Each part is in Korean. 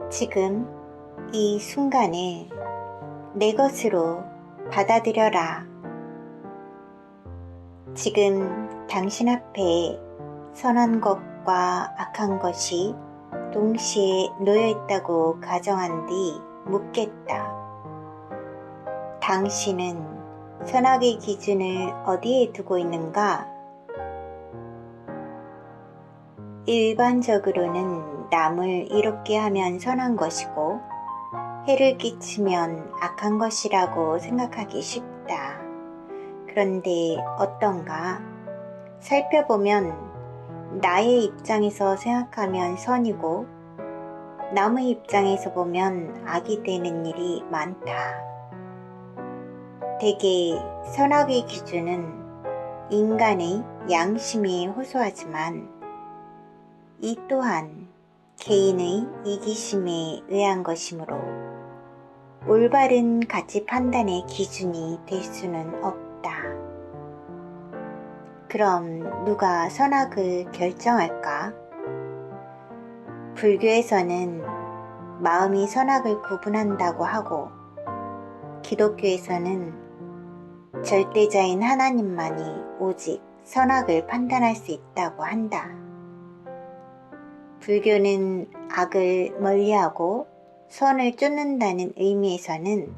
지금 이 순간을 내 것으로 받아들여라. 지금 당신 앞에 선한 것과 악한 것이 동시에 놓여 있다고 가정한 뒤 묻겠다. 당신은 선악의 기준을 어디에 두고 있는가? 일반적으로는 남을 이롭게 하면 선한 것이고 해를 끼치면 악한 것이라고 생각하기 쉽다. 그런데 어떤가? 살펴보면 나의 입장에서 생각하면 선이고 남의 입장에서 보면 악이 되는 일이 많다. 대개 선악의 기준은 인간의 양심이 호소하지만 이 또한 개인의 이기심에 의한 것이므로 올바른 가치 판단의 기준이 될 수는 없다. 그럼 누가 선악을 결정할까? 불교에서는 마음이 선악을 구분한다고 하고 기독교에서는 절대자인 하나님만이 오직 선악을 판단할 수 있다고 한다. 불교는 악을 멀리하고 선을 쫓는다는 의미에서는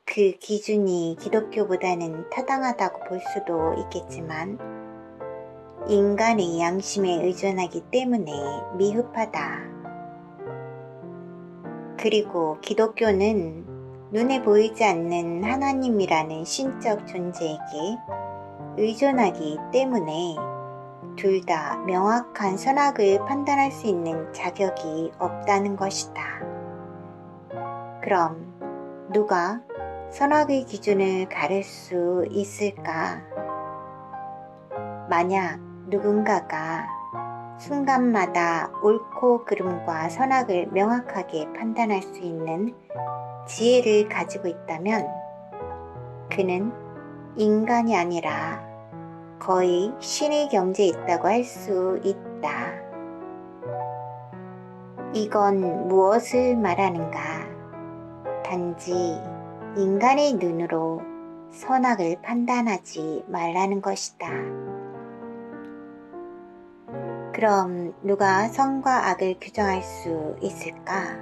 그 기준이 기독교보다는 타당하다고 볼 수도 있겠지만 인간의 양심에 의존하기 때문에 미흡하다. 그리고 기독교는 눈에 보이지 않는 하나님이라는 신적 존재에게 의존하기 때문에 둘 다 명확한 선악을 판단할 수 있는 자격이 없다는 것이다. 그럼 누가 선악의 기준을 가릴 수 있을까? 만약 누군가가 순간마다 옳고 그름과 선악을 명확하게 판단할 수 있는 지혜를 가지고 있다면 그는 인간이 아니라 거의 신의 경지에 있다고 할 수 있다. 이건 무엇을 말하는가? 단지 인간의 눈으로 선악을 판단하지 말라는 것이다. 그럼 누가 선과 악을 규정할 수 있을까?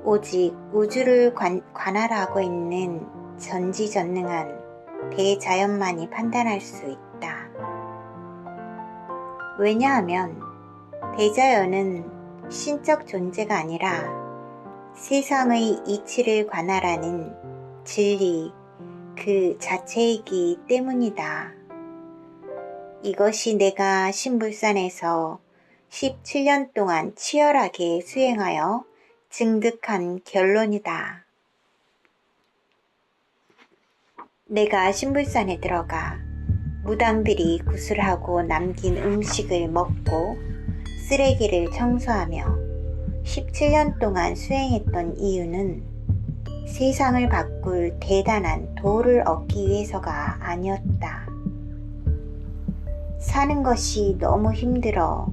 오직 우주를 관할하고 있는 전지전능한 대자연만이 판단할 수 있다. 왜냐하면 대자연은 신적 존재가 아니라 세상의 이치를 관할하는 진리 그 자체이기 때문이다. 이것이 내가 신불산에서 17년 동안 치열하게 수행하여 증득한 결론이다. 내가 신불산에 들어가 무당들이 구슬하고 남긴 음식을 먹고 쓰레기를 청소하며 17년 동안 수행했던 이유는 세상을 바꿀 대단한 도를 얻기 위해서가 아니었다. 사는 것이 너무 힘들어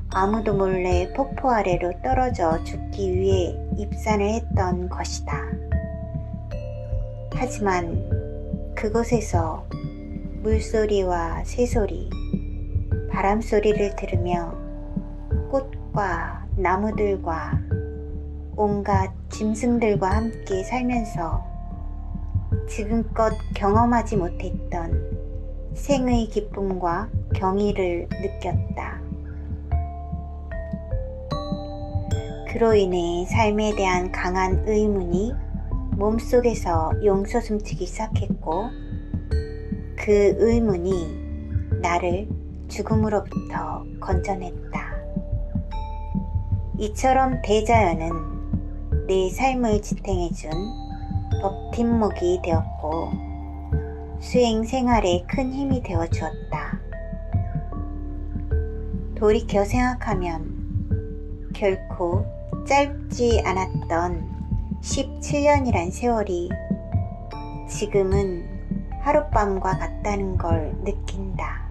아무도 몰래 폭포 아래로 떨어져 죽기 위해 입산을 했던 것이다. 하지만 그곳에서 물소리와 새소리, 바람소리를 들으며 꽃과 나무들과 온갖 짐승들과 함께 살면서 지금껏 경험하지 못했던 생의 기쁨과 경의를 느꼈다. 그로 인해 삶에 대한 강한 의문이 몸속에서 용솟 숨치기 시작했고 그 의문이 나를 죽음으로부터 건져냈다. 이처럼 대자연은 내 삶을 지탱해준 버팀목이 되었고 수행 생활에 큰 힘이 되어 주었다. 돌이켜 생각하면 결코 짧지 않았던 17년이란 세월이 지금은 하룻밤과 같다는 걸 느낀다.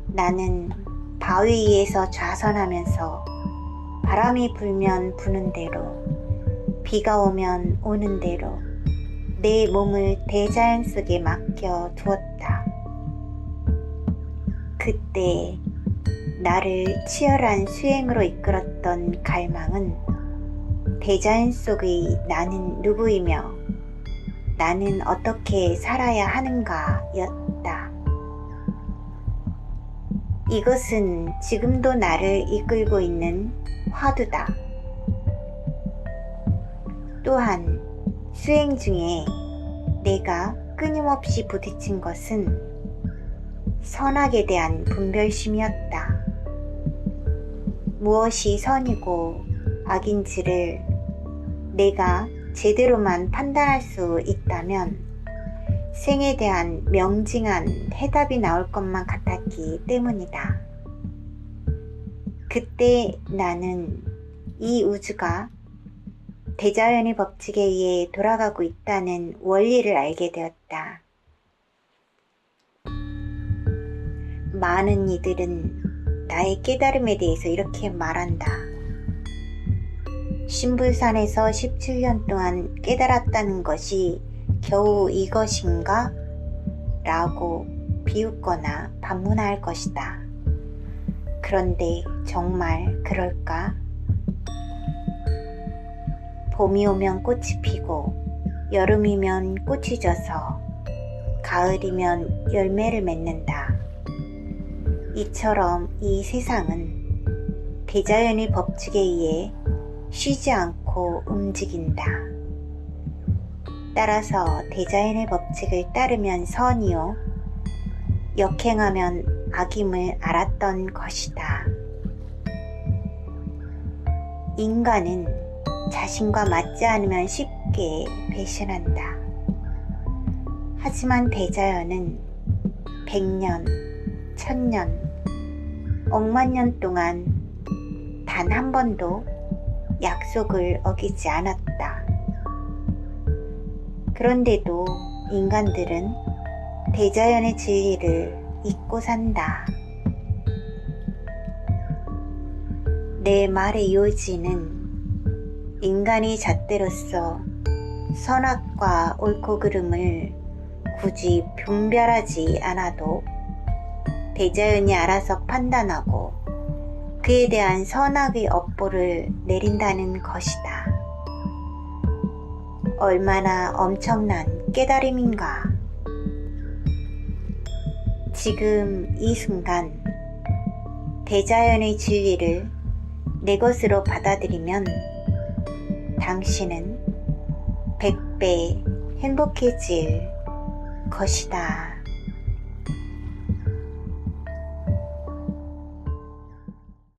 나는 바위 위에서 좌선하면서 바람이 불면 부는 대로, 비가 오면 오는 대로 내 몸을 대자연 속에 맡겨 두었다. 그때 나를 치열한 수행으로 이끌었던 갈망은 대자연 속의 나는 누구이며 나는 어떻게 살아야 하는가 였다. 이것은 지금도 나를 이끌고 있는 화두다. 또한 수행 중에 내가 끊임없이 부딪힌 것은 선악에 대한 분별심이었다. 무엇이 선이고 악인지를 내가 제대로만 판단할 수 있다면 생에 대한 명징한 해답이 나올 것만 같았기 때문이다. 그때 나는 이 우주가 대자연의 법칙에 의해 돌아가고 있다는 원리를 알게 되었다. 많은 이들은 나의 깨달음에 대해서 이렇게 말한다. 신불산에서 17년 동안 깨달았다는 것이 겨우 이것인가? 라고 비웃거나 반문할 것이다. 그런데 정말 그럴까? 봄이 오면 꽃이 피고 여름이면 꽃이 져서 가을이면 열매를 맺는다. 이처럼 이 세상은 대자연의 법칙에 의해 쉬지 않고 움직인다. 따라서 대자연의 법칙을 따르면 선이요, 역행하면 악임을 알았던 것이다. 인간은 자신과 맞지 않으면 쉽게 배신한다. 하지만 대자연은 100년, 1000년, 억만 년 동안 단 한 번도 약속을 어기지 않았다. 그런데도 인간들은 대자연의 진리를 잊고 산다. 내 말의 요지는 인간이 잣대로서 선악과 옳고 그름을 굳이 분별하지 않아도 대자연이 알아서 판단하고 그에 대한 선악의 업보를 내린다는 것이다. 얼마나 엄청난 깨달음인가. 지금 이 순간 대자연의 진리를 내 것으로 받아들이면 당신은 100배 행복해질 것이다.